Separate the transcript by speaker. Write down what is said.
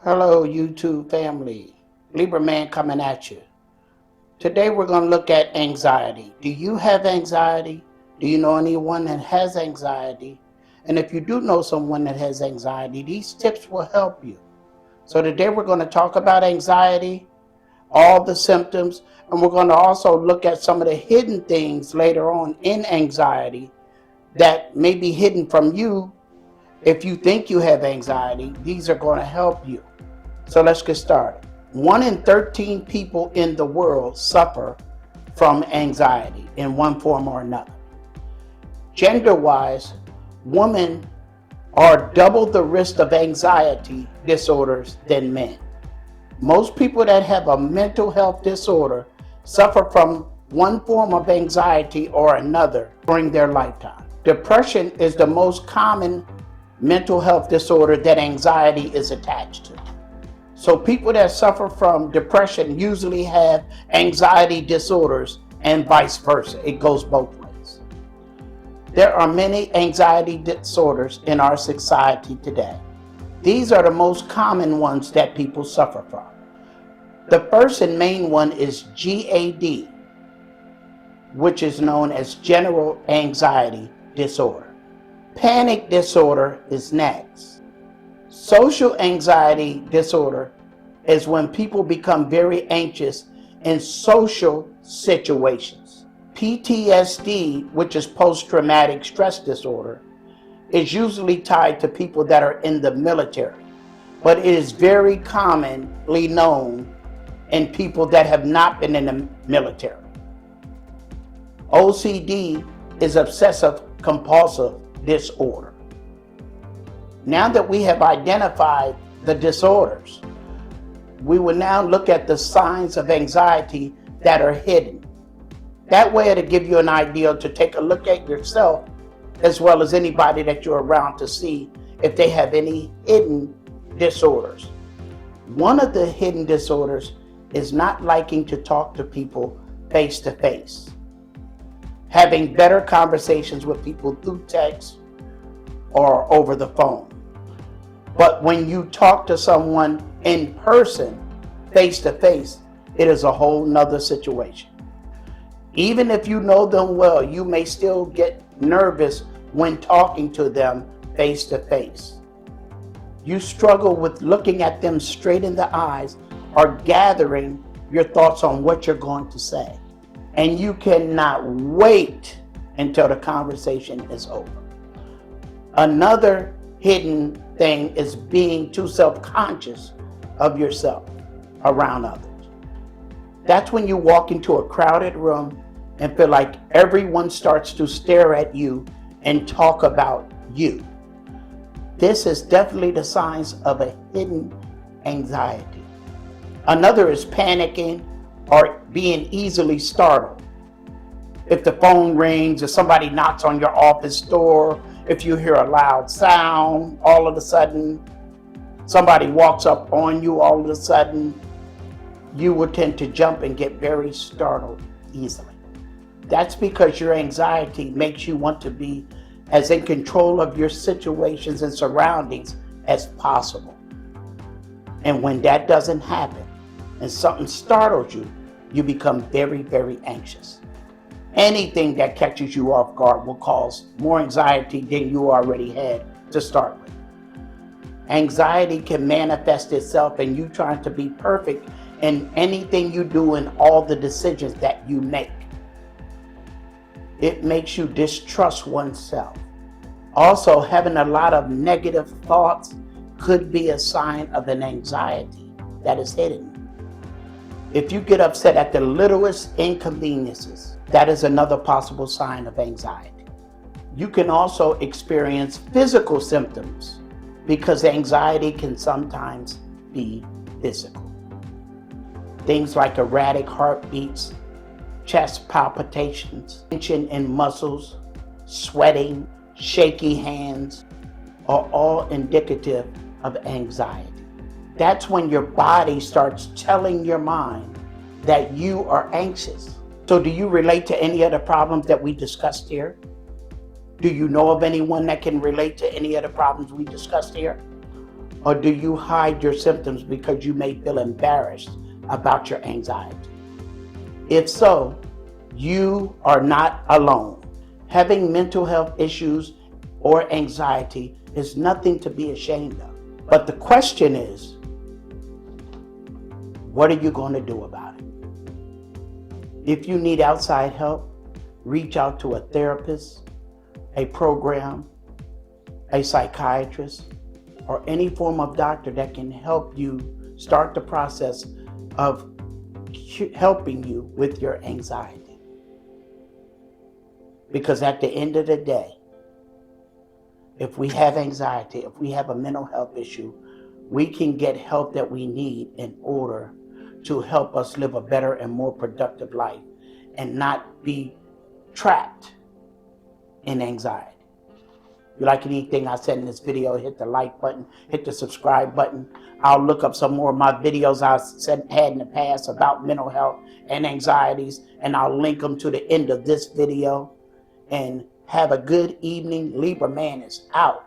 Speaker 1: Hello, YouTube family. Libra Man coming at you. Today we're going to look at anxiety. Do you have anxiety? Do you know anyone that has anxiety? And if you do know someone that has anxiety, these tips will help you. So today we're going to talk about anxiety, all the symptoms, and we're going to also look at some of the hidden things later on in anxiety that may be hidden from you. If you think you have anxiety, these are going to help you. So let's get started. 1 in 13 people in the world suffer from anxiety in one form or another. Gender-wise, women are double the risk of anxiety disorders than men. Most people that have a mental health disorder suffer from one form of anxiety or another during their lifetime. Depression is the most common mental health disorder that anxiety is attached to. So people that suffer from depression usually have anxiety disorders and vice versa. It goes both ways. There are many anxiety disorders in our society today. These are the most common ones that people suffer from. The first and main one is GAD, which is known as general anxiety disorder. Panic disorder is next. Social anxiety disorder is when people become very anxious in social situations. PTSD, which is post-traumatic stress disorder, is usually tied to people that are in the military, but it is very commonly known in people that have not been in the military. OCD is obsessive compulsive disorder. Now that we have identified the disorders, we will now look at the signs of anxiety that are hidden. That way it'll give you an idea to take a look at yourself as well as anybody that you're around to see if they have any hidden disorders. One of the hidden disorders is not liking to talk to people face to face. Having better conversations with people through text or over the phone. But when you talk to someone in person, face to face, it is a whole nother situation. Even if you know them well, you may still get nervous when talking to them face to face. You struggle with looking at them straight in the eyes or gathering your thoughts on what you're going to say. And you cannot wait until the conversation is over. Another hidden thing is being too self-conscious of yourself around others. That's when you walk into a crowded room and feel like everyone starts to stare at you and talk about you. This is definitely the signs of a hidden anxiety. Another is panicking or being easily startled. If the phone rings or somebody knocks on your office door, if you hear a loud sound, all of a sudden, somebody walks up on you all of a sudden, you will tend to jump and get very startled easily. That's because your anxiety makes you want to be as in control of your situations and surroundings as possible. And when that doesn't happen and something startles you, you become very, very anxious. Anything that catches you off guard will cause more anxiety than you already had to start with. Anxiety can manifest itself in you trying to be perfect in anything you do and all the decisions that you make. It makes you distrust oneself. Also, having a lot of negative thoughts could be a sign of an anxiety that is hidden. If you get upset at the littlest inconveniences, that is another possible sign of anxiety. You can also experience physical symptoms because anxiety can sometimes be physical. Things like erratic heartbeats, chest palpitations, tension in muscles, sweating, shaky hands are all indicative of anxiety. That's when your body starts telling your mind that you are anxious. So do you relate to any of the problems that we discussed here? Do you know of anyone that can relate to any of the problems we discussed here? Or do you hide your symptoms because you may feel embarrassed about your anxiety? If so, you are not alone. Having mental health issues or anxiety is nothing to be ashamed of. But the question is, what are you going to do about it? If you need outside help, reach out to a therapist, a program, a psychiatrist, or any form of doctor that can help you start the process of helping you with your anxiety. Because at the end of the day, if we have anxiety, if we have a mental health issue, we can get help that we need in order to help us live a better and more productive life and not be trapped in anxiety. If you like anything I said in this video, hit the like button, hit the subscribe button. I'll look up some more of my videos I had in the past about mental health and anxieties, and I'll link them to the end of this video. And have a good evening. Libra Man is out.